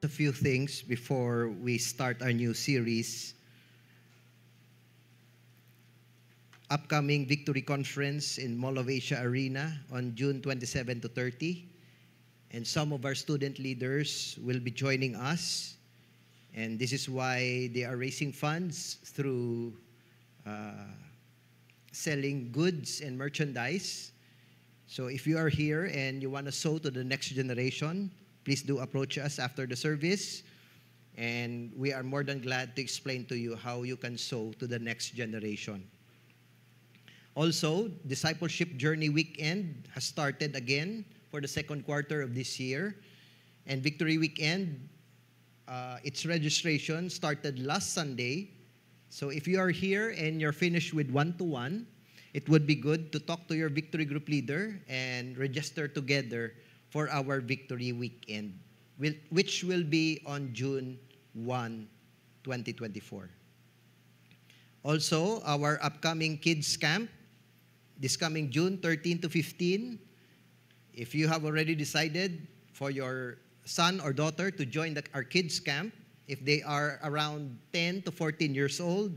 a few things before we start our new series. Upcoming Victory Conference in Mall of Asia Arena on June 27 to 30. And some of our student leaders will be joining us. And this is why they are raising funds through selling goods and merchandise. So if you are here and you want to sow to the next generation, please do approach us after the service. And we are more than glad to explain to you how you can sow to the next generation. Also, Discipleship Journey Weekend has started again for the second quarter of this year. And Victory Weekend, its registration started last Sunday. So if you are here and you're finished with one-to-one, it would be good to talk to your Victory Group leader and register together for our Victory Weekend, which will be on June 1, 2024. Also, our upcoming Kids Camp, this coming June 13 to 15. If you have already decided for your son or daughter to join our Kids Camp, if they are around 10 to 14 years old,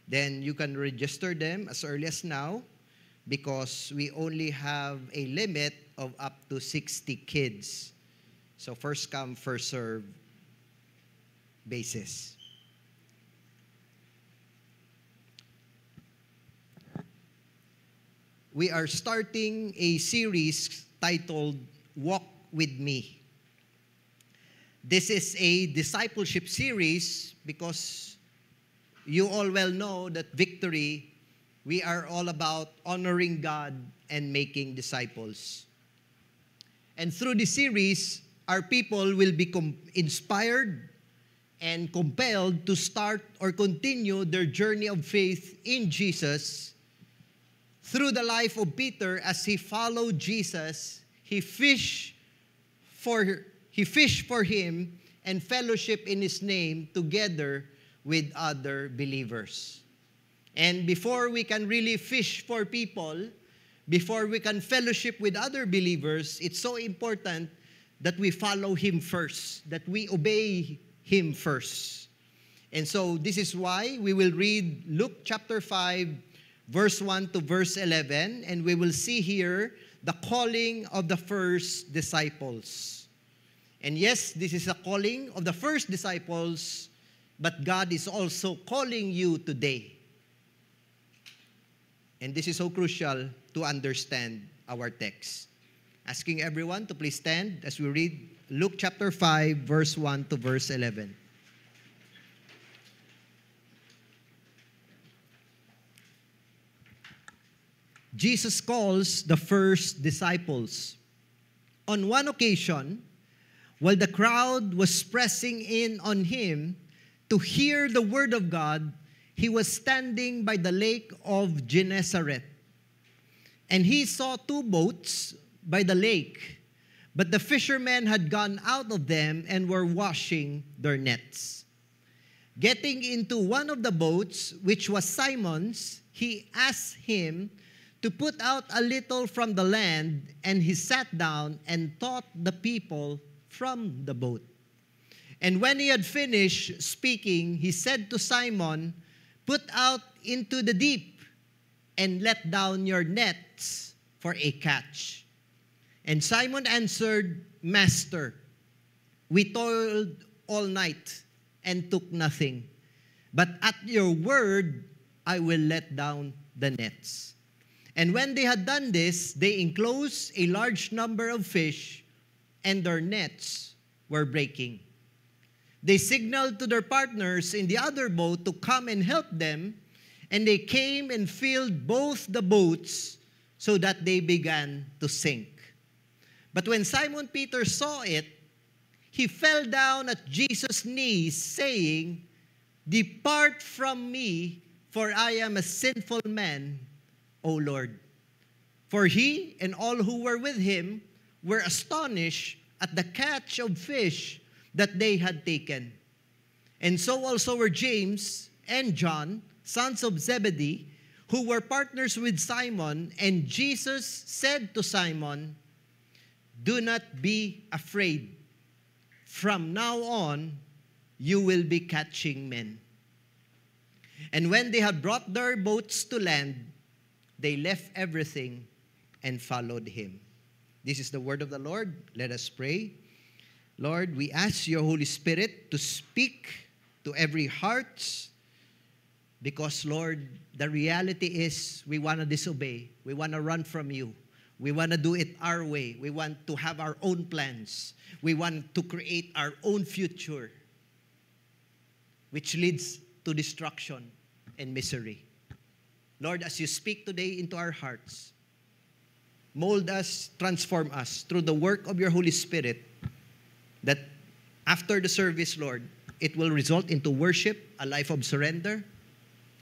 then you can register them as early as now because we only have a limit of up to 60 kids. So first come, first serve basis. We are starting a series titled Walk With Me. This is a discipleship series because you all well know that Victory, we are all about honoring God and making disciples. And through this series, our people will be inspired and compelled to start or continue their journey of faith in Jesus. Through the life of Peter, as he followed Jesus, he fished for him and fellowship in his name together with other believers. And before we can really fish for people, before we can fellowship with other believers, it's so important that we follow him first, that we obey him first. And so this is why we will read Luke chapter 5, verse 1 to verse 11, and we will see here the calling of the first disciples. And yes, this is a calling of the first disciples, but God is also calling you today. And this is so crucial to understand our text. Asking everyone to please stand as we read Luke chapter 5, verse 1 to verse 11. Jesus calls the first disciples. On one occasion, while the crowd was pressing in on him to hear the word of God, he was standing by the lake of Gennesaret. And he saw two boats by the lake, but the fishermen had gone out of them and were washing their nets. Getting into one of the boats, which was Simon's, he asked him to put out a little from the land, and he sat down and taught the people from the boat. And when he had finished speaking, he said to Simon, "Put out into the deep and let down your nets for a catch." And Simon answered, "Master, we toiled all night and took nothing, but at your word I will let down the nets." And when they had done this, they enclosed a large number of fish, and their nets were breaking. They signaled to their partners in the other boat to come and help them, and they came and filled both the boats so that they began to sink. But when Simon Peter saw it, he fell down at Jesus' knees, saying, "Depart from me, for I am a sinful man, O Lord." For he and all who were with him were astonished at the catch of fish that they had taken. And so also were James and John, sons of Zebedee, who were partners with Simon. And Jesus said to Simon, "Do not be afraid. From now on, you will be catching men." And when they had brought their boats to land, they left everything and followed him. This is the word of the Lord. Let us pray. Lord, we ask your Holy Spirit to speak to every heart, because, Lord, the reality is we want to disobey. We want to run from you. We want to do it our way. We want to have our own plans. We want to create our own future, which leads to destruction and misery. Lord, as you speak today into our hearts, mold us, transform us through the work of your Holy Spirit, that after the service, Lord, it will result into worship, a life of surrender,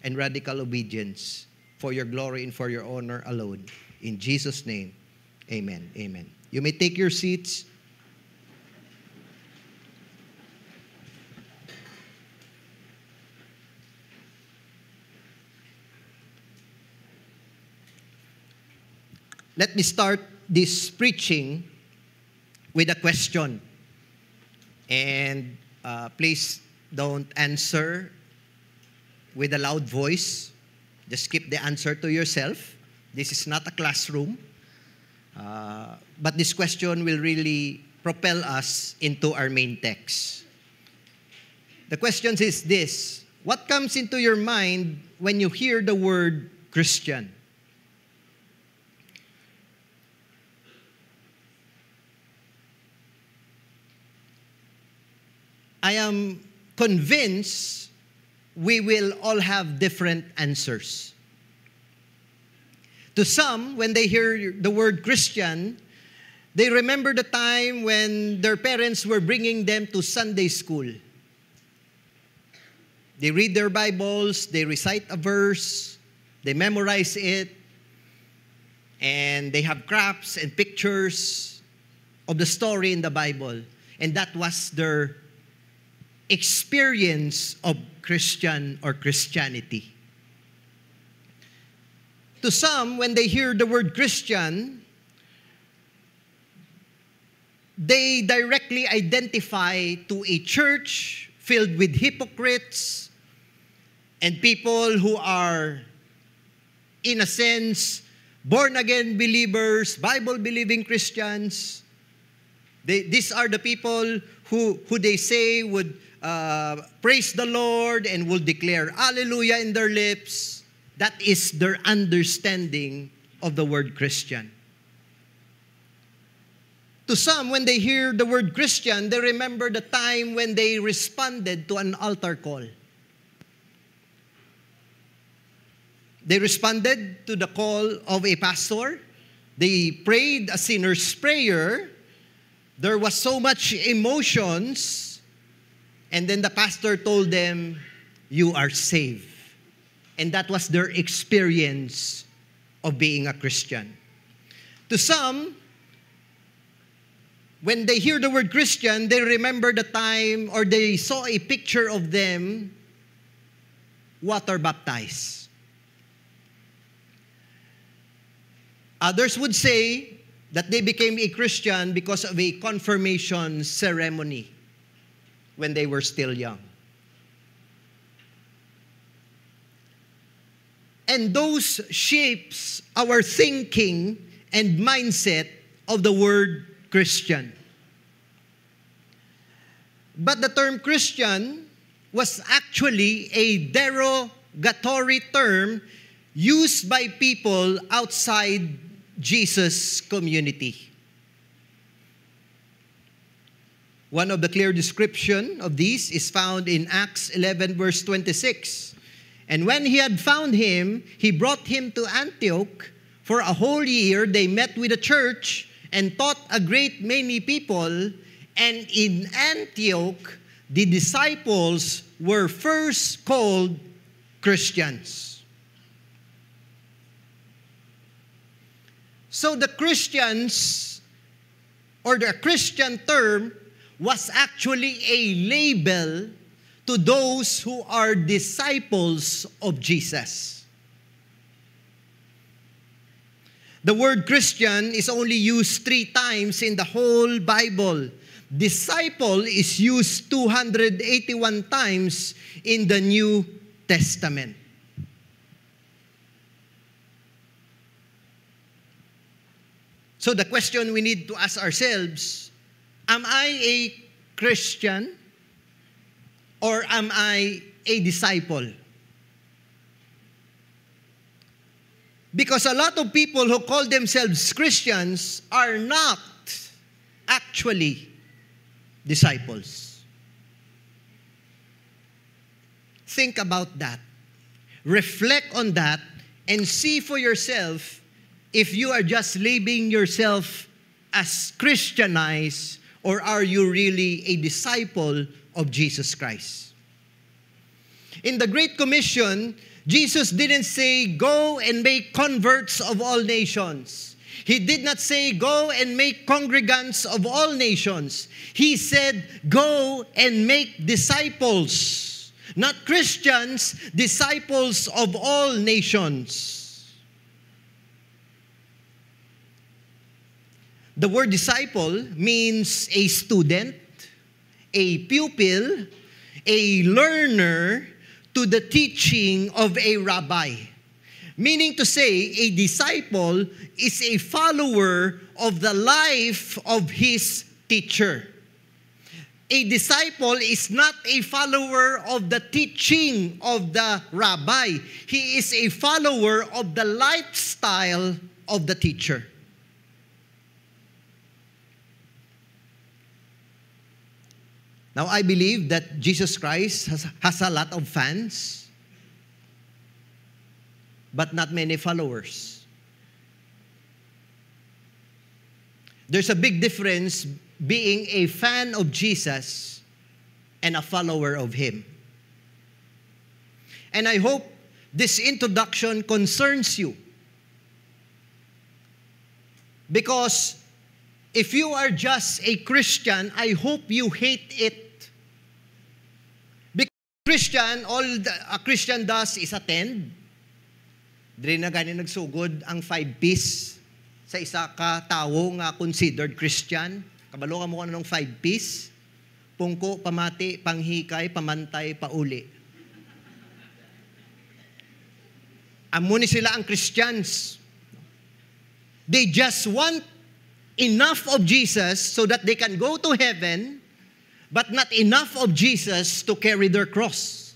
and radical obedience for your glory and for your honor alone. In Jesus' name, amen. Amen. You may take your seats. Let me start this preaching with a question. And please don't answer with a loud voice. Just keep the answer to yourself. This is not a classroom. But this question will really propel us into our main text. The question is this: what comes into your mind when you hear the word Christian? I am convinced we will all have different answers. To some, when they hear the word Christian, they remember the time when their parents were bringing them to Sunday school. They read their Bibles, they recite a verse, they memorize it, and they have crafts and pictures of the story in the Bible. And that was their experience of Christian or Christianity. To some, when they hear the word Christian, they directly identify to a church filled with hypocrites and people who are, in a sense, born-again believers, Bible-believing Christians. These are the people who they say would praise the Lord and will declare Hallelujah in their lips. That is their understanding of the word Christian. To some, when they hear the word Christian, they remember the time when they responded to an altar call. They responded to the call of a pastor. They prayed a sinner's prayer. There was so much emotions. And then the pastor told them, "You are saved." And that was their experience of being a Christian. To some, when they hear the word Christian, they remember the time, or they saw a picture of them water baptized. Others would say that they became a Christian because of a confirmation ceremony when they were still young. And those shapes our thinking and mindset of the word Christian. But the term Christian was actually a derogatory term used by people outside Jesus' community. One of the clear description of this is found in Acts 11 verse 26. And when he had found him, he brought him to Antioch. For a whole year they met with the church and taught a great many people. And in Antioch, the disciples were first called Christians. So the Christians, or the Christian term, was actually a label to those who are disciples of Jesus. The word Christian is only used 3 times in the whole Bible, disciple is used 281 times in the New Testament. So the question we need to ask ourselves, am I a Christian or am I a disciple? Because a lot of people who call themselves Christians are not actually disciples. Think about that. Reflect on that and see for yourself if you are just labeling yourself as Christianized or are you really a disciple of Jesus Christ. In the Great Commission, Jesus didn't say, go and make converts of all nations. He did not say, go and make congregants of all nations. He said, go and make disciples. Not Christians, disciples of all nations. The word disciple means a student, a pupil, a learner to the teaching of a rabbi. Meaning to say, a disciple is a follower of the life of his teacher. A disciple is not a follower of the teaching of the rabbi. He is a follower of the lifestyle of the teacher. Now, I believe that Jesus Christ has a lot of fans, but not many followers. There's a big difference being a fan of Jesus and a follower of Him. And I hope this introduction concerns you. Because if you are just a Christian, I hope you hate it. Because all a Christian does is attend. Dili na gani nagsugod ang 5-piece sa isa ka tawo nga considered Christian. Kabalo ka mo ng 5-piece. Pungko, pamati, panghikay, pamantay, pauli. Amo ni sila ang Christians. They just want enough of Jesus so that they can go to heaven, but not enough of Jesus to carry their cross.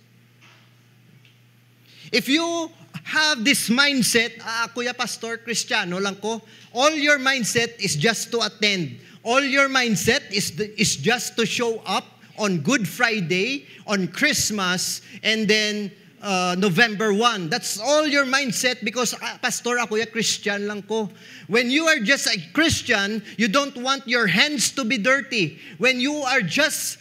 If you have this mindset, kuya pastor, Kristiyano lang ko, all your mindset is just to attend. All your mindset is just to show up on Good Friday, on Christmas, and then November 1. That's all your mindset because, pastor, ako ya Christian lang ko. When you are just a Christian, you don't want your hands to be dirty. When you are just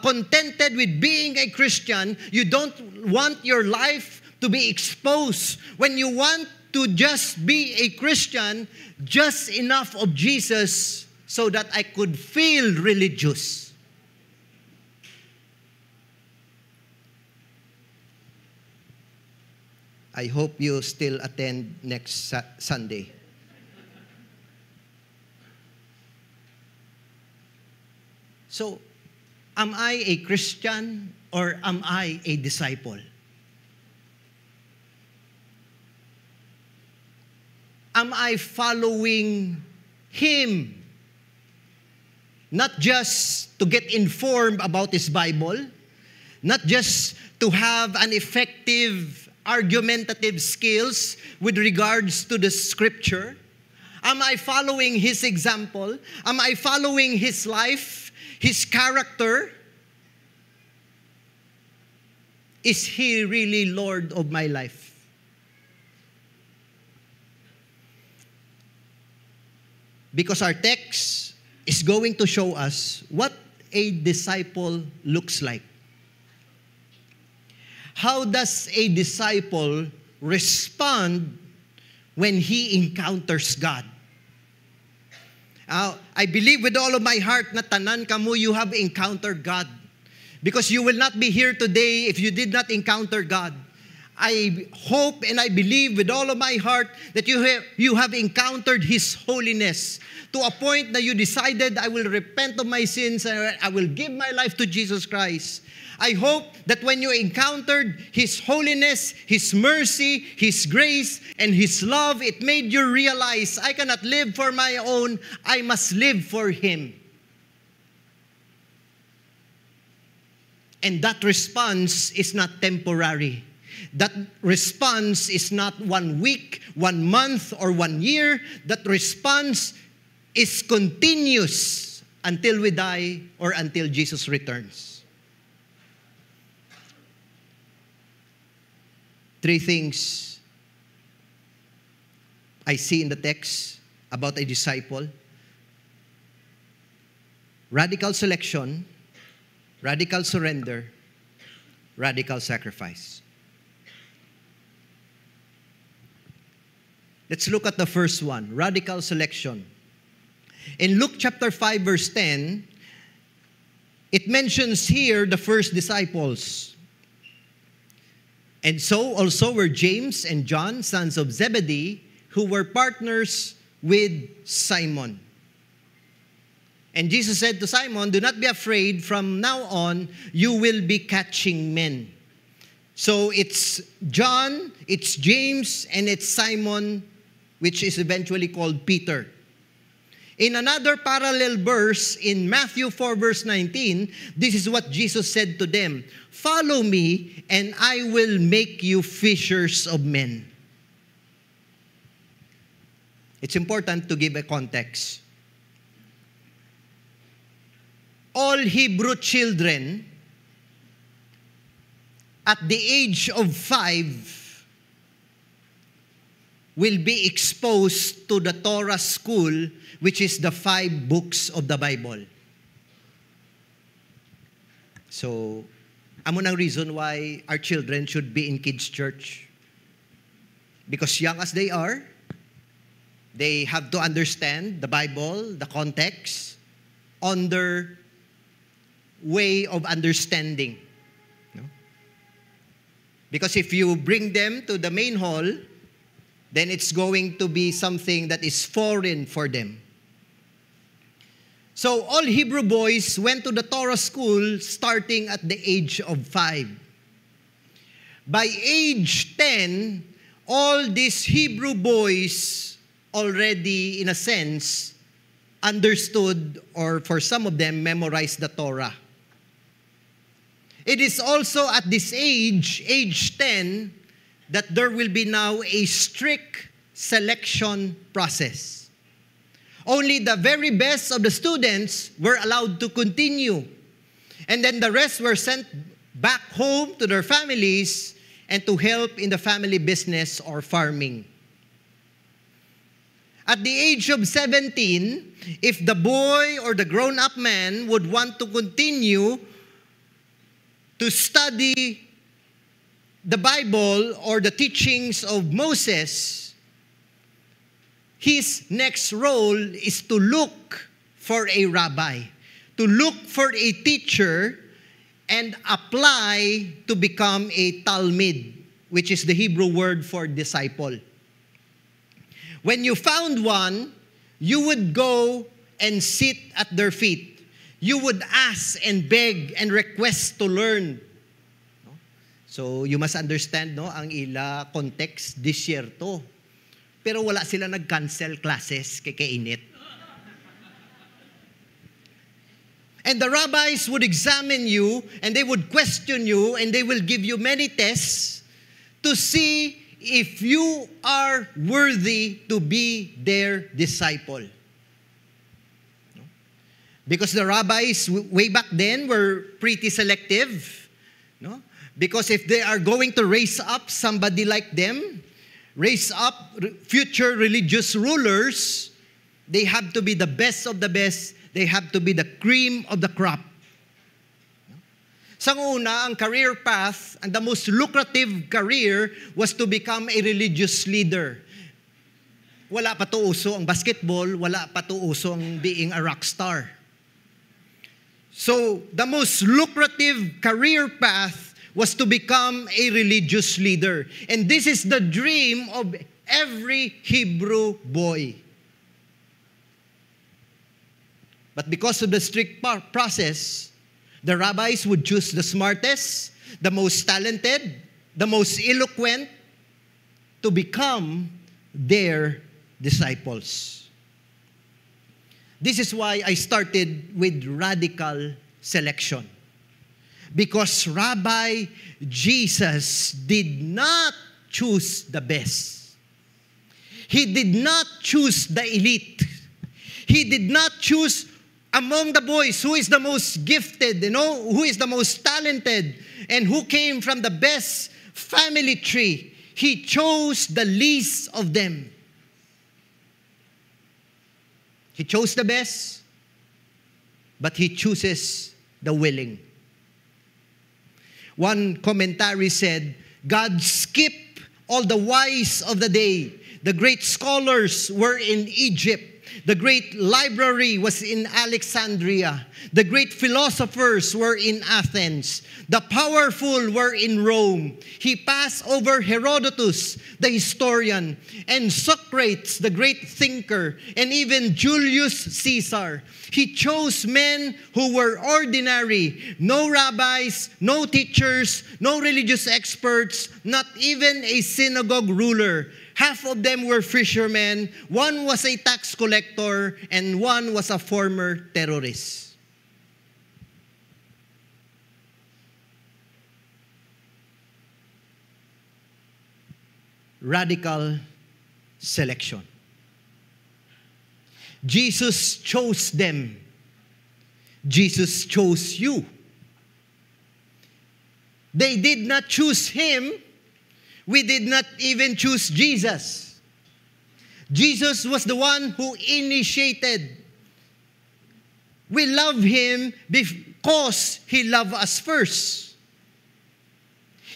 contented with being a Christian, you don't want your life to be exposed. When you want to just be a Christian, just enough of Jesus so that I could feel religious. I hope you still attend next Sunday. So, am I a Christian or am I a disciple? Am I following Him? Not just to get informed about His Bible, not just to have an effective argumentative skills with regards to the Scripture? Am I following His example? Am I following His life, His character? Is He really Lord of my life? Because our text is going to show us what a disciple looks like. How does a disciple respond when he encounters God? I believe with all of my heart na tanan kamo you have encountered God. Because you will not be here today if you did not encounter God. I hope and I believe with all of my heart that you have encountered His holiness to a point that you decided, I will repent of my sins and I will give my life to Jesus Christ. I hope that when you encountered His holiness, His mercy, His grace, and His love, it made you realize, I cannot live for my own, I must live for Him. And that response is not temporary. That response is not 1 week, 1 month, or 1 year. That response is continuous until we die or until Jesus returns. 3 things I see in the text about a disciple. Radical selection, radical surrender, radical sacrifice. Let's look at the first one, radical selection. In Luke chapter 5, verse 10, it mentions here the first disciples. And so also were James and John, sons of Zebedee, who were partners with Simon. And Jesus said to Simon, do not be afraid, from now on, you will be catching men. So it's John, it's James, and it's Simon, which is eventually called Peter. In another parallel verse, in Matthew 4 verse 19, this is what Jesus said to them, follow me, and I will make you fishers of men. It's important to give a context. All Hebrew children at the age of 5 will be exposed to the Torah school, which is the 5 books of the Bible. So, amo nang reason why our children should be in kids' church. Because young as they are, they have to understand the Bible, the context, on their way of understanding. No? Because if you bring them to the main hall, then it's going to be something that is foreign for them. So all Hebrew boys went to the Torah school starting at the age of 5. By age 10, all these Hebrew boys already, in a sense, understood, or for some of them, memorized the Torah. It is also at this age 10, that there will be now a strict selection process. Only the very best of the students were allowed to continue. And then the rest were sent back home to their families and to help in the family business or farming. At the age of 17, if the boy or the grown-up man would want to continue to study the Bible or the teachings of Moses, his next role is to look for a rabbi, to look for a teacher, and apply to become a talmid, which is the Hebrew word for disciple. When you found one, you would go and sit at their feet. You would ask and beg and request to learn. So, you must understand, no, ang ila context, disyerto. Pero wala sila nag-cancel classes, kakainit. And the rabbis would examine you, and they would question you, and they will give you many tests to see if you are worthy to be their disciple. Because the rabbis way back then were pretty selective, no? Because if they are going to raise up somebody like them, raise up future religious rulers, they have to be the best of the best. They have to be the cream of the crop. Sa una, ang career path, and the most lucrative career was to become a religious leader. Wala pa to uso ang basketball, wala pa to uso ang being a rock star. So, the most lucrative career path was to become a religious leader. And this is the dream of every Hebrew boy. But because of the strict process, the rabbis would choose the smartest, the most talented, the most eloquent to become their disciples. This is why I started with radical selection. Because Rabbi Jesus did not choose the best. He did not choose the elite. He did not choose among the boys who is the most gifted, who is the most talented, and who came from the best family tree. He chose the least of them. He chose the best, but he chooses the willing. One commentary said, God skipped all the wise of the day. The great scholars were in Egypt. The great library was in Alexandria. The great philosophers were in Athens. The powerful were in Rome. He passed over Herodotus, the historian, and Socrates, the great thinker, and even Julius Caesar. He chose men who were ordinary, no rabbis, no teachers, no religious experts, not even a synagogue ruler. Half of them were fishermen, one was a tax collector, and one was a former terrorist. Radical selection. Jesus chose them. Jesus chose you. They did not choose him. We did not even choose Jesus. Jesus was the one who initiated. We love him because he loved us first.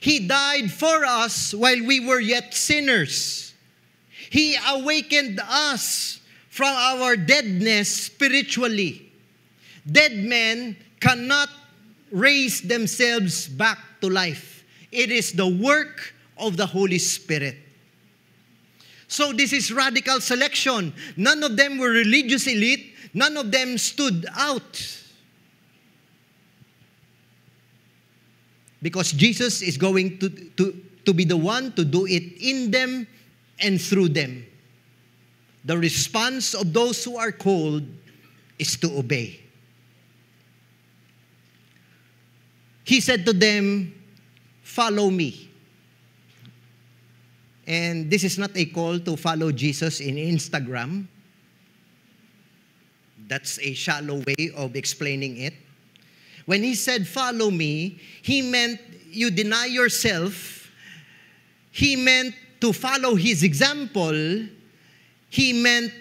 He died for us while we were yet sinners. He awakened us from our deadness spiritually. Dead men cannot raise themselves back to life. It is the work of the Holy Spirit. So this is radical selection. None of them were religious elite. None of them stood out. Because Jesus is going to be the one to do it in them and through them. The response of those who are called is to obey. He said to them, "Follow me." And this is not a call to follow Jesus in Instagram. That's a shallow way of explaining it. When he said, "Follow me," he meant you deny yourself. He meant to follow his example. He meant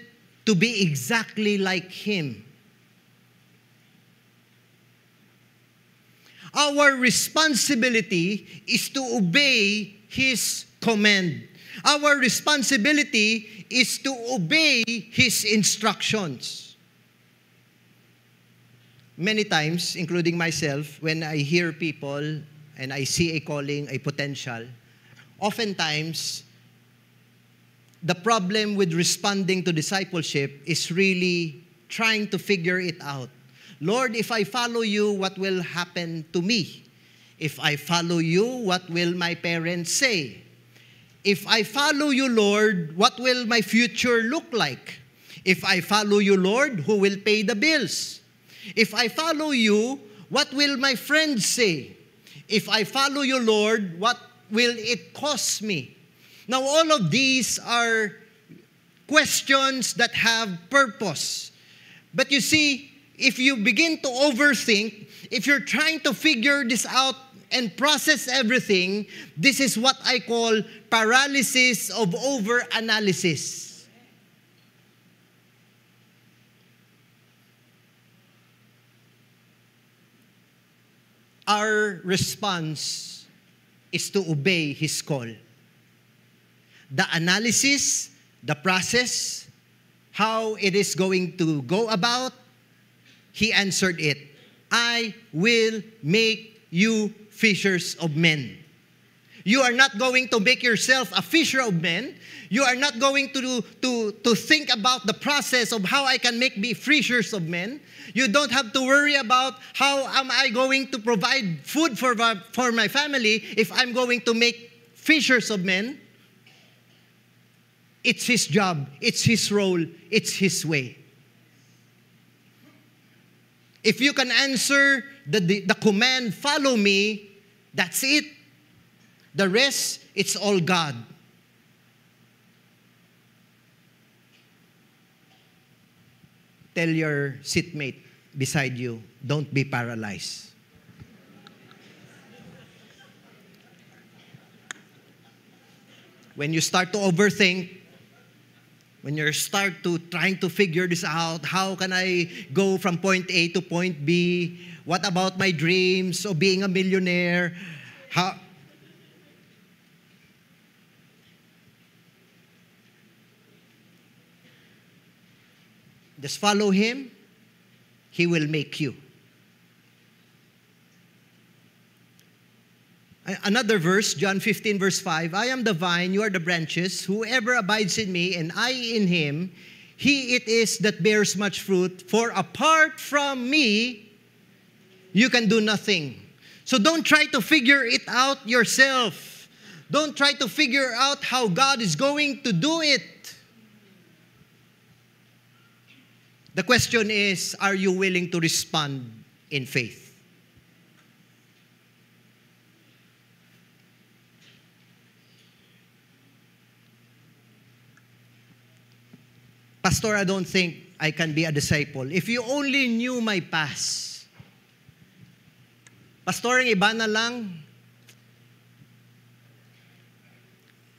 to be exactly like him. Our responsibility is to obey his command. Our responsibility is to obey his instructions. Many times, including myself, when I hear people and I see a calling, a potential, oftentimes, the problem with responding to discipleship is really trying to figure it out. Lord, if I follow you, what will happen to me? If I follow you, what will my parents say? If I follow you, Lord, what will my future look like? If I follow you, Lord, who will pay the bills? If I follow you, what will my friends say? If I follow you, Lord, what will it cost me? Now, all of these are questions that have purpose. But you see, if you begin to overthink, if you're trying to figure this out and process everything, this is what I call paralysis of over-analysis. Our response is to obey his call. The analysis, the process, how it is going to go about, he answered it. I will make you fishers of men. You are not going to make yourself a fisher of men. You are not going to think about the process of how I can make me fishers of men. You don't have to worry about how am I going to provide food for my family if I'm going to make fishers of men. It's his job. It's his role. It's his way. If you can answer the command, follow me, that's it. The rest, it's all God. Tell your seatmate beside you, don't be paralyzed. When you start to overthink, when you start to trying to figure this out, how can I go from point A to point B? What about my dreams of being a millionaire? Just follow him. He will make you. Another verse, John 15, verse 5. I am the vine, you are the branches. Whoever abides in me and I in him, he it is that bears much fruit. For apart from me, you can do nothing. So don't try to figure it out yourself. Don't try to figure out how God is going to do it. The question is, are you willing to respond in faith? Pastor, I don't think I can be a disciple. If you only knew my past. Pastor, ang iba na lang.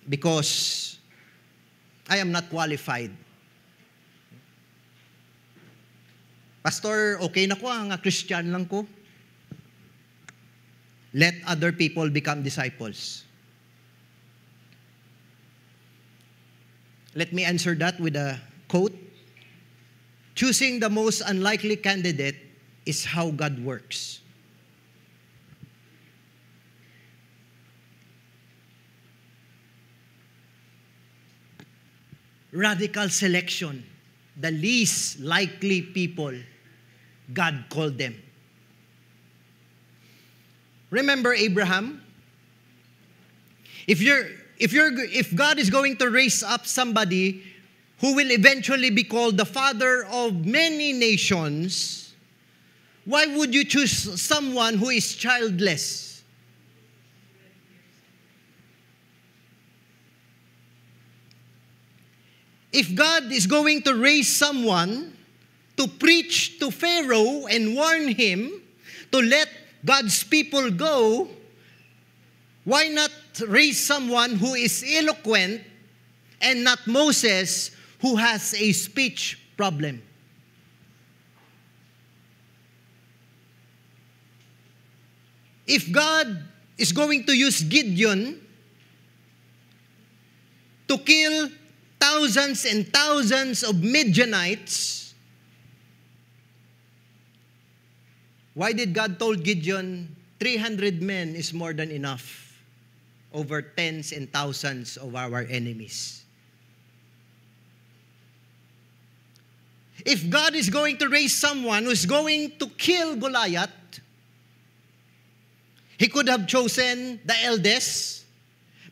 Because I am not qualified. Pastor, okay na ko, nga Christian lang ko. Let other people become disciples. Let me answer that with a quote. Choosing the most unlikely candidate is how God works. Radical selection. The least likely people, God called them. Remember Abraham? If God is going to raise up somebody who will eventually be called the father of many nations, why would you choose someone who is childless? If God is going to raise someone to preach to Pharaoh and warn him to let God's people go, why not raise someone who is eloquent and not Moses, who has a speech problem? If God is going to use Gideon to kill thousands and thousands of Midianites, why did God told Gideon 300 men is more than enough over tens and thousands of our enemies? If God is going to raise someone who is going to kill Goliath, he could have chosen the eldest,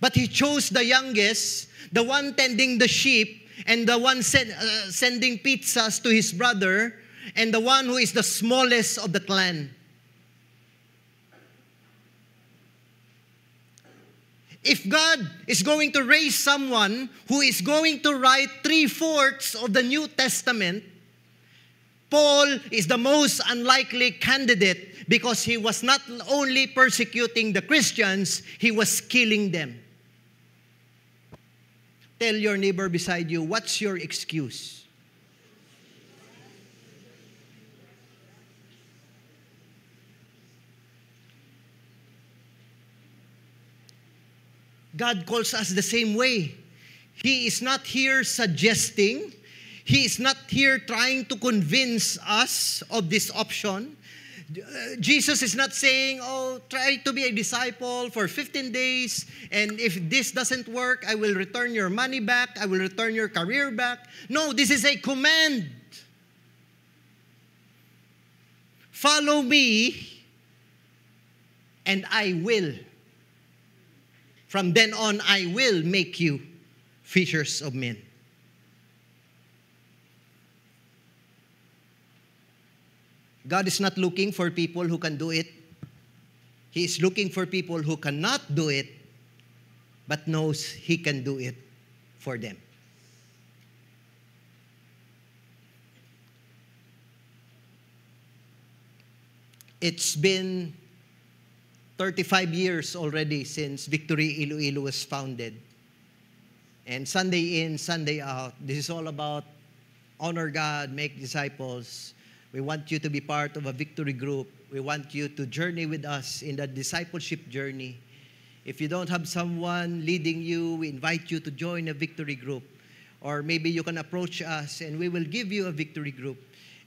but he chose the youngest, the one tending the sheep, and the one sending pizzas to his brother, and the one who is the smallest of the clan. If God is going to raise someone who is going to write 3/4 of the New Testament, Paul is the most unlikely candidate because he was not only persecuting the Christians, he was killing them. Tell your neighbor beside you, what's your excuse? God calls us the same way. He is not here suggesting. He is not here trying to convince us of this option. Jesus is not saying, oh, try to be a disciple for 15 days, and if this doesn't work, I will return your money back, I will return your career back. No, this is a command. Follow me, and I will. From then on, I will make you fishers of men. God is not looking for people who can do it. He is looking for people who cannot do it, but knows He can do it for them. It's been 35 years already since Victory Iloilo was founded. And Sunday in, Sunday out, this is all about honor God, make disciples. We want you to be part of a victory group. We want you to journey with us in that discipleship journey. If you don't have someone leading you, we invite you to join a victory group. Or maybe you can approach us and we will give you a victory group.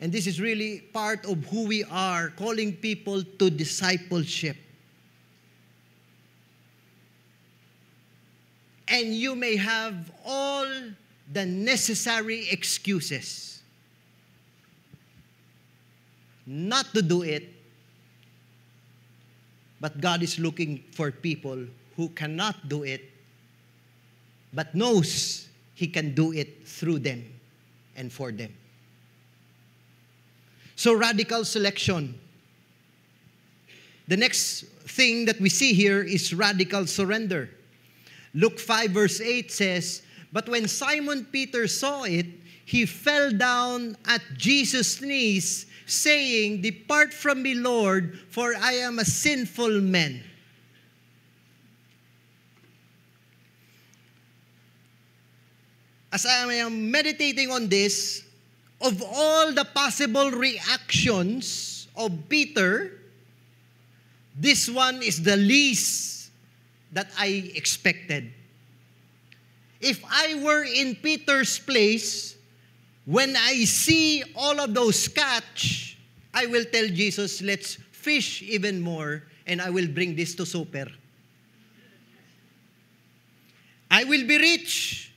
And this is really part of who we are, calling people to discipleship. And you may have all the necessary excuses not to do it, but God is looking for people who cannot do it, but knows He can do it through them and for them. So radical selection. The next thing that we see here is radical surrender. Luke 5 verse 8 says, "But when Simon Peter saw it, he fell down at Jesus' knees, saying, 'Depart from me, Lord, for I am a sinful man.'" As I am meditating on this, of all the possible reactions of Peter, this one is the least that I expected. If I were in Peter's place, when I see all of those catch, I will tell Jesus, let's fish even more, and I will bring this to Super. I will be rich.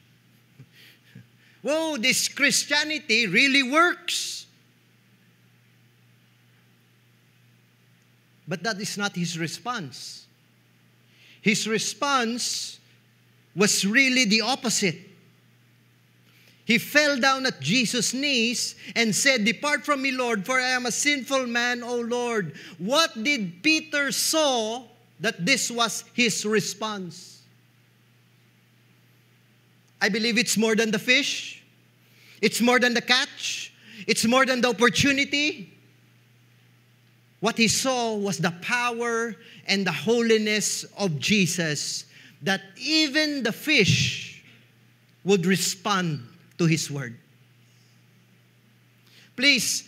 Whoa, this Christianity really works. But that is not his response. His response was really the opposite. He fell down at Jesus' knees and said, "Depart from me, Lord, for I am a sinful man, O Lord." What did Peter saw that this was his response? I believe it's more than the fish. It's more than the catch. It's more than the opportunity. What he saw was the power and the holiness of Jesus, that even the fish would respond to His word. Please,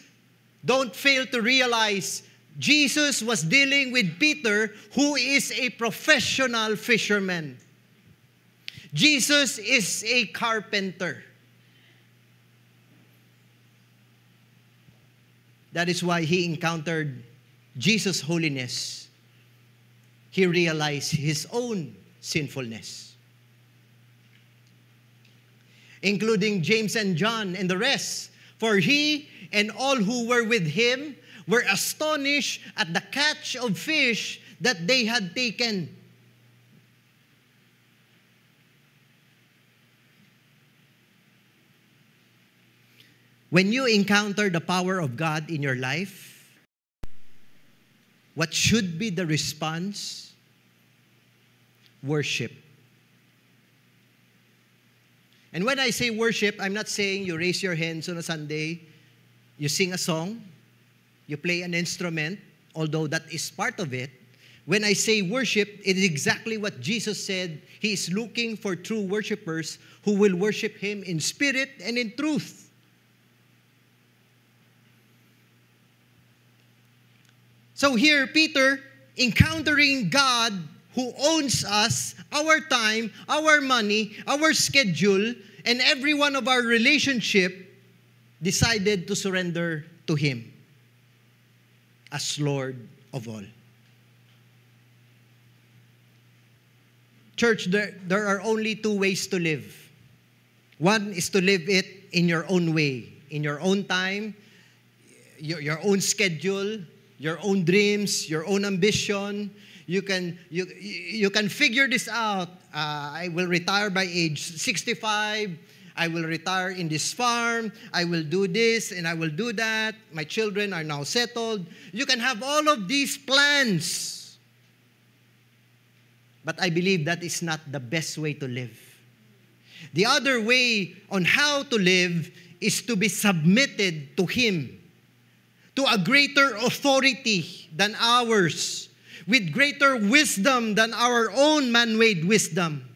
don't fail to realize Jesus was dealing with Peter, who is a professional fisherman. Jesus is a carpenter. That is why he encountered Jesus' holiness. He realized his own sinfulness. Including James and John and the rest. For he and all who were with him were astonished at the catch of fish that they had taken. When you encounter the power of God in your life, what should be the response? Worship. And when I say worship, I'm not saying you raise your hands on a Sunday, you sing a song, you play an instrument, although that is part of it. When I say worship, it is exactly what Jesus said. He is looking for true worshipers who will worship Him in spirit and in truth. So here, Peter, encountering God who owns us, our time, our money, our schedule, and every one of our relationship, decided to surrender to Him. as Lord of all. Church, there are only two ways to live. One is to live it in your own way, in your own time, your own schedule, your own dreams, your own ambition. You can figure this out. I will retire by age 65. I will retire in this farm. I will do this and I will do that. My children are now settled. You can have all of these plans. But I believe that is not the best way to live. The other way on how to live is to be submitted to Him, to a greater authority than ours, with greater wisdom than our own man-made wisdom.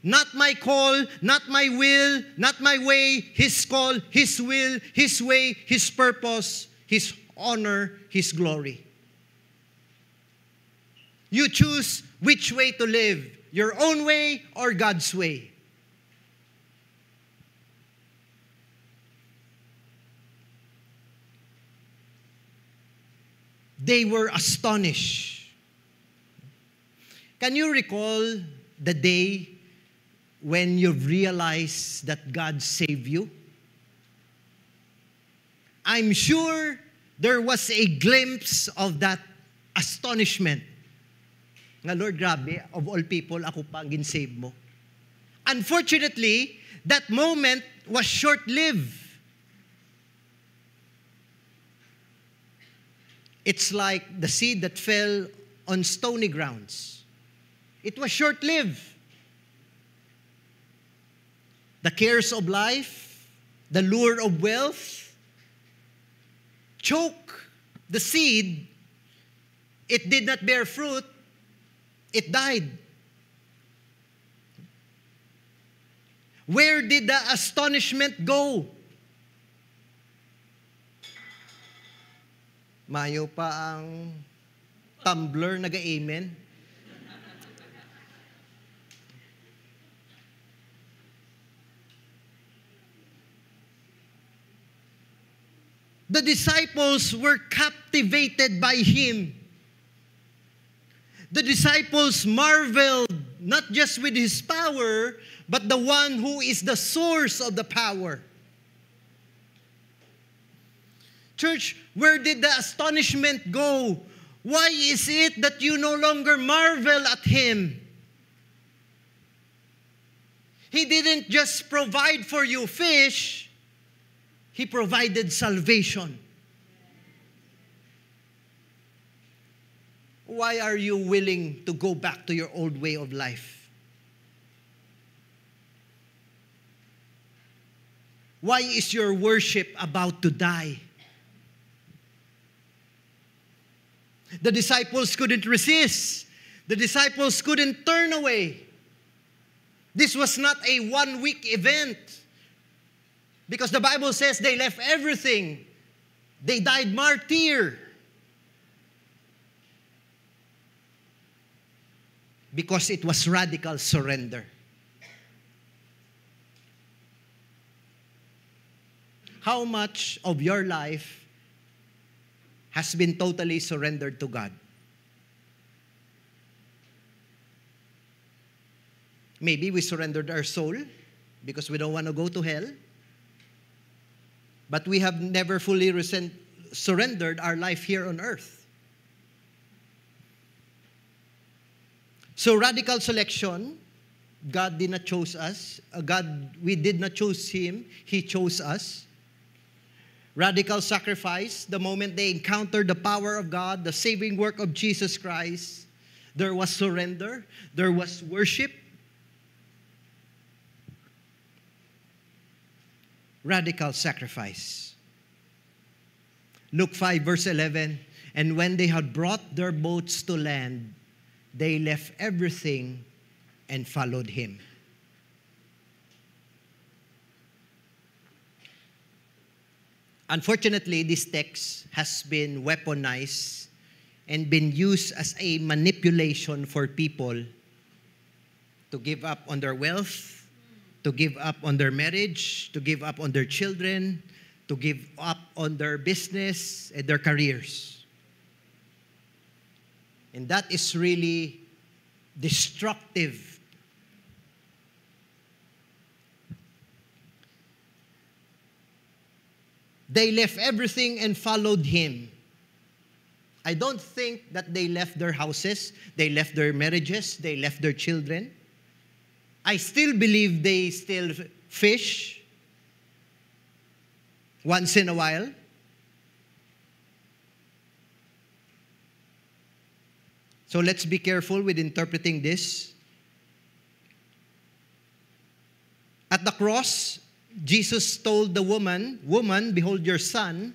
Not my call, not my will, not my way, His call, His will, His way, His purpose, His honor, His glory. You choose which way to live, your own way or God's way. They were astonished. Can you recall the day when you realized that God saved you? I'm sure there was a glimpse of that astonishment. Nga, Lord, grabe, of all people, ako pa ang ginsave mo. Unfortunately, that moment was short-lived. It's like the seed that fell on stony grounds. It was short-lived. The cares of life, the lure of wealth, choke the seed. It did not bear fruit. It died. Where did the astonishment go? Mayo pa ang tumbler nag-amen. The disciples were captivated by Him. The disciples marveled not just with His power, but the one who is the source of the power. Church, where did the astonishment go? Why is it that you no longer marvel at Him? He didn't just provide for you fish, He provided salvation. Why are you willing to go back to your old way of life? Why is your worship about to die? The disciples couldn't resist. The disciples couldn't turn away. This was not a one-week event. Because the Bible says they left everything. They died martyr. Because it was radical surrender. How much of your life has been totally surrendered to God? Maybe we surrendered our soul because we don't want to go to hell. But we have never fully surrendered our life here on earth. So radical selection, God did not choose us. We did not choose Him. He chose us. Radical sacrifice, the moment they encountered the power of God, the saving work of Jesus Christ, there was surrender, there was worship. Radical sacrifice. Luke 5 verse 11, and when they had brought their boats to land, they left everything and followed Him. Unfortunately, this text has been weaponized and been used as a manipulation for people to give up on their wealth, to give up on their marriage, to give up on their children, to give up on their business and their careers. And that is really destructive. They left everything and followed him. I don't think that they left their houses, they left their marriages, they left their children. I still believe they still fish once in a while. So let's be careful with interpreting this. At the cross, Jesus told the woman, "Woman, behold your son.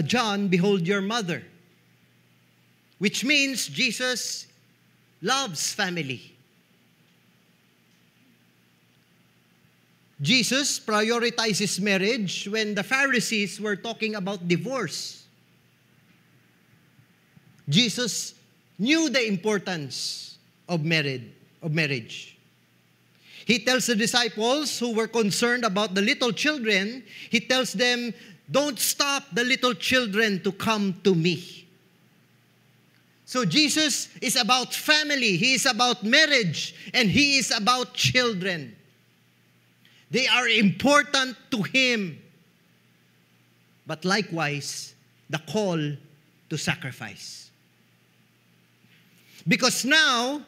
John, behold your mother." Which means Jesus loves family. Jesus prioritizes marriage when the Pharisees were talking about divorce. Jesus knew the importance of marriage. He tells the disciples who were concerned about the little children, he tells them, "Don't stop the little children to come to me." So Jesus is about family, he is about marriage, and he is about children. They are important to him. But likewise, the call to sacrifice. Because now,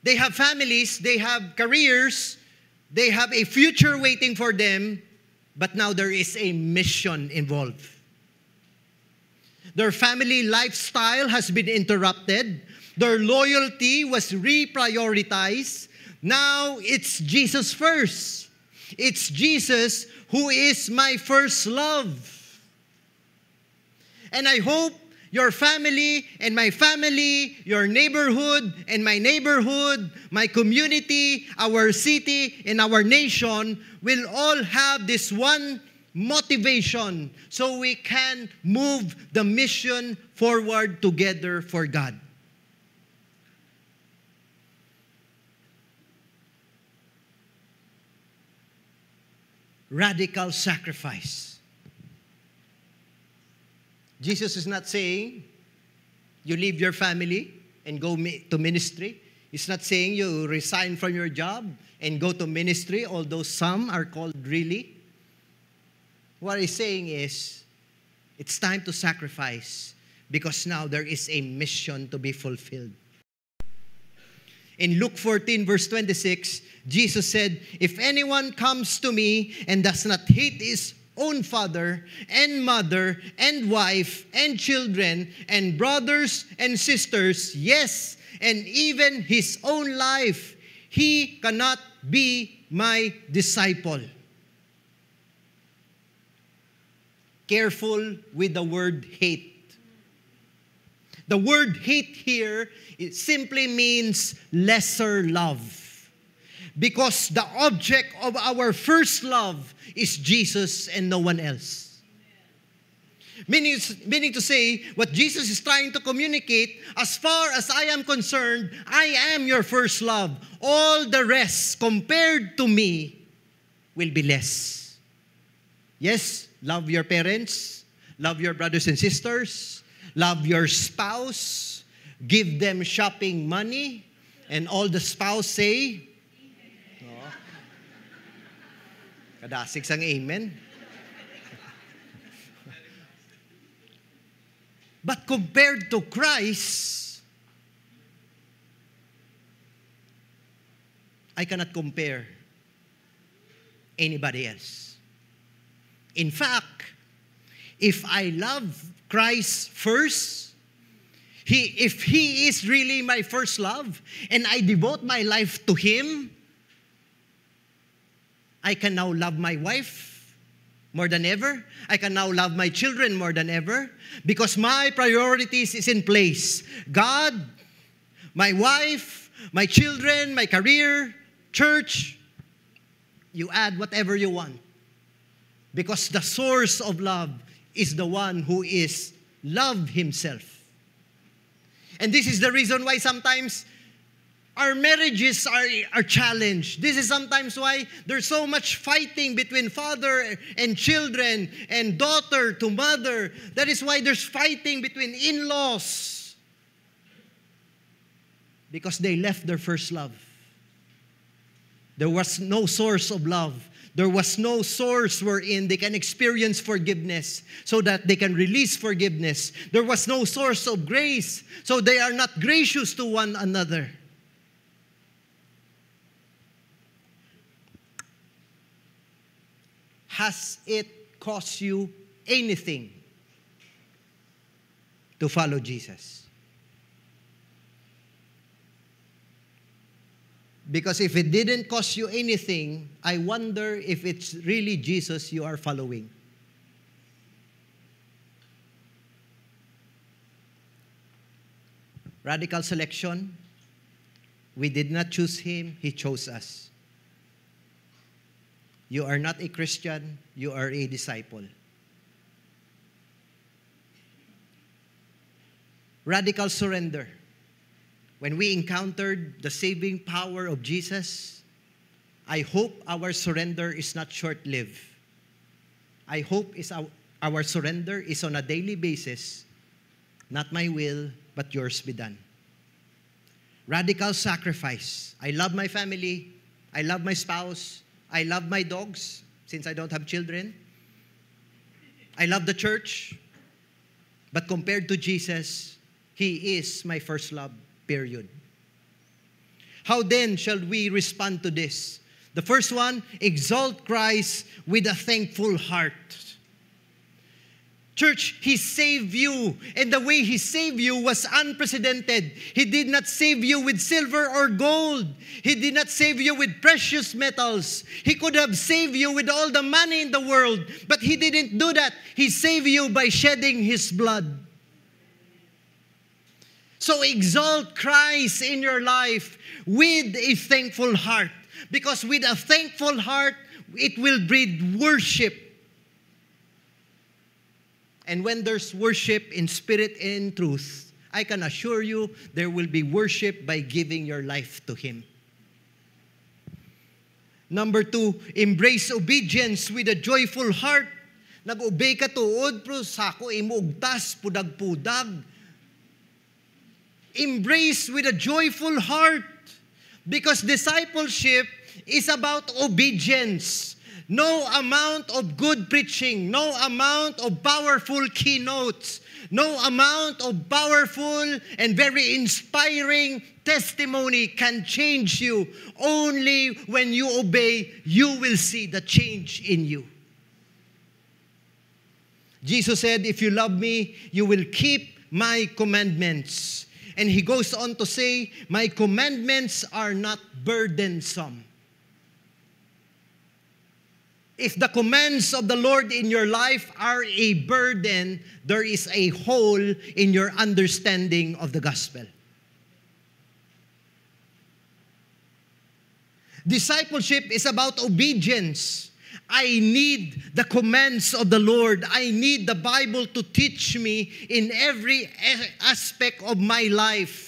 they have families, they have careers, they have a future waiting for them, but now there is a mission involved. Their family lifestyle has been interrupted. Their loyalty was reprioritized. Now it's Jesus first. It's Jesus who is my first love. And I hope your family and my family, your neighborhood and my neighborhood, my community, our city, and our nation will all have this one motivation so we can move the mission forward together for God. Radical sacrifice. Jesus is not saying you leave your family and go to ministry. He's not saying you resign from your job and go to ministry, although some are called really. What he's saying is, it's time to sacrifice because now there is a mission to be fulfilled. In Luke 14, verse 26, Jesus said, "If anyone comes to me and does not hate his own father and mother and wife and children and brothers and sisters, yes, and even his own life, he cannot be my disciple." Careful with the word hate. The word hate here, it simply means lesser love. Because the object of our first love is Jesus and no one else. Meaning to say, what Jesus is trying to communicate, as far as I am concerned, I am your first love. All the rest, compared to me, will be less. Yes, love your parents, love your brothers and sisters, love your spouse, give them shopping money, and all the spouse say, oh, kadasig sang amen. But compared to Christ, I cannot compare anybody else. In fact, if I love Christ first, if He is really my first love, and I devote my life to Him, I can now love my wife more than ever. I can now love my children more than ever because my priorities is in place. God, my wife, my children, my career, church, you add whatever you want. Because the source of love is the one who is love Himself. And this is the reason why sometimes Our marriages are challenged. This is sometimes why there's so much fighting between father and children and daughter to mother. That is why there's fighting between in-laws. Because they left their first love. There was no source of love. There was no source wherein they can experience forgiveness so that they can release forgiveness. There was no source of grace, so they are not gracious to one another. Has it cost you anything to follow Jesus? Because if it didn't cost you anything, I wonder if it's really Jesus you are following. Radical selection. We did not choose Him, He chose us. You are not a Christian, you are a disciple. Radical surrender. When we encountered the saving power of Jesus, I hope our surrender is not short-lived. I hope our surrender is on a daily basis. Not my will, but yours be done. Radical sacrifice. I love my family. I love my spouse. I love my dogs, since I don't have children. I love the church. But compared to Jesus, He is my first love, period. How then shall we respond to this? The first one, exalt Christ with a thankful heart. Church, He saved you, and the way He saved you was unprecedented. He did not save you with silver or gold. He did not save you with precious metals. He could have saved you with all the money in the world, but He didn't do that. He saved you by shedding His blood. So exalt Christ in your life with a thankful heart, because with a thankful heart, it will breed worship. And when there's worship in spirit and in truth, I can assure you there will be worship by giving your life to Him. Number 2, embrace obedience with a joyful heart. Nag-obey ka tuod, pero sako imugtas, pudag-pudag. Embrace with a joyful heart, because discipleship is about obedience. No amount of good preaching, no amount of powerful keynotes, no amount of powerful and very inspiring testimony can change you. Only when you obey, you will see the change in you. Jesus said, if you love me, you will keep my commandments. And He goes on to say, my commandments are not burdensome. If the commands of the Lord in your life are a burden, there is a hole in your understanding of the gospel. Discipleship is about obedience. I need the commands of the Lord. I need the Bible to teach me in every aspect of my life.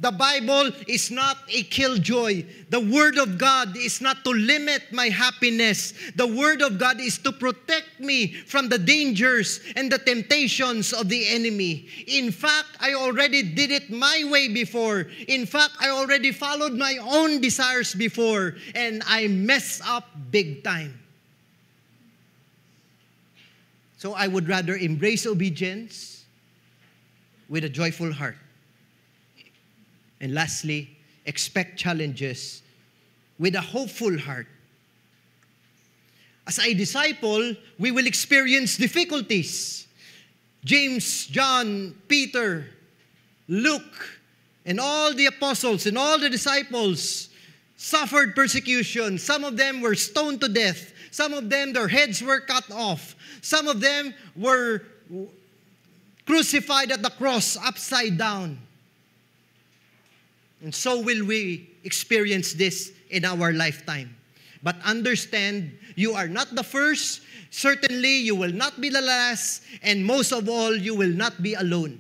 The Bible is not a killjoy. The Word of God is not to limit my happiness. The Word of God is to protect me from the dangers and the temptations of the enemy. In fact, I already did it my way before. In fact, I already followed my own desires before, and I messed up big time. So I would rather embrace obedience with a joyful heart. And lastly, expect challenges with a hopeful heart. As a disciple, we will experience difficulties. James, John, Peter, Luke, and all the apostles and all the disciples suffered persecution. Some of them were stoned to death. Some of them, their heads were cut off. Some of them were crucified at the cross upside down. And so will we experience this in our lifetime. But understand, you are not the first. Certainly, you will not be the last. And most of all, you will not be alone.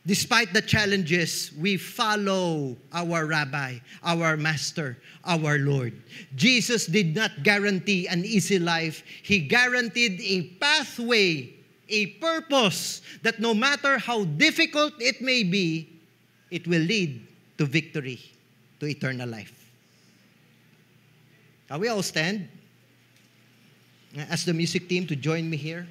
Despite the challenges, we follow our Rabbi, our Master, our Lord. Jesus did not guarantee an easy life. He guaranteed a pathway, a purpose that no matter how difficult it may be, it will lead to victory, to eternal life. Can we all stand? Ask the music team to join me here.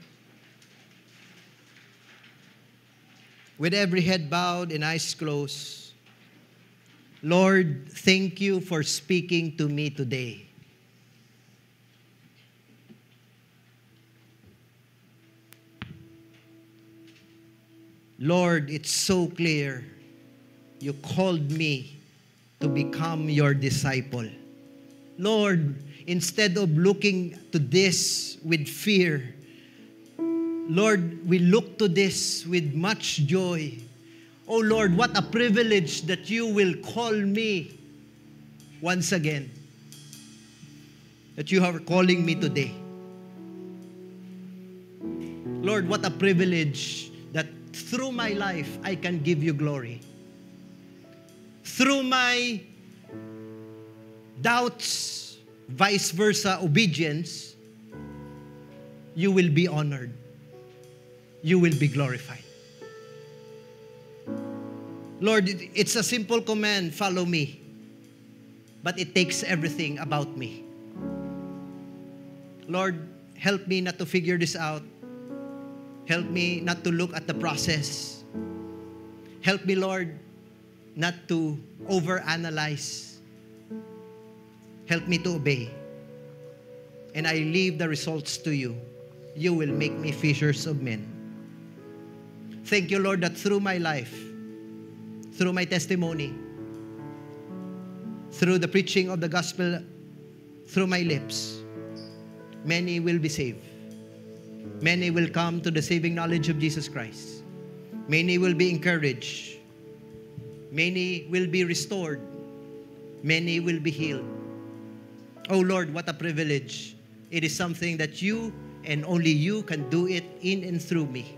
With every head bowed and eyes closed, Lord, thank you for speaking to me today. Lord, it's so clear. You called me to become your disciple. Lord, instead of looking to this with fear, Lord, we look to this with much joy. Oh Lord, what a privilege that you will call me once again. That you are calling me today. Lord, what a privilege that through my life I can give you glory. Through my doubts, vice versa, obedience, you will be honored. You will be glorified. Lord, it's a simple command, follow me. But it takes everything about me. Lord, help me not to figure this out. Help me not to look at the process. Help me, Lord, not to overanalyze. Help me to obey. And I leave the results to you. You will make me fishers of men. Thank you, Lord, that through my life, through my testimony, through the preaching of the gospel, through my lips, many will be saved. Many will come to the saving knowledge of Jesus Christ. Many will be encouraged. Many will be restored. Many will be healed. Oh Lord, what a privilege. It is something that you and only you can do it in and through me.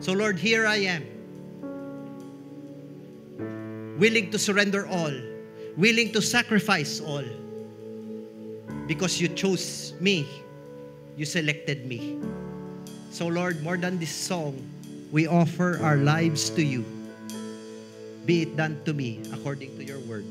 So Lord, here I am, willing to surrender all, willing to sacrifice all, because you chose me, you selected me. So Lord, more than this song, we offer our lives to you. Be it done to me according to your word.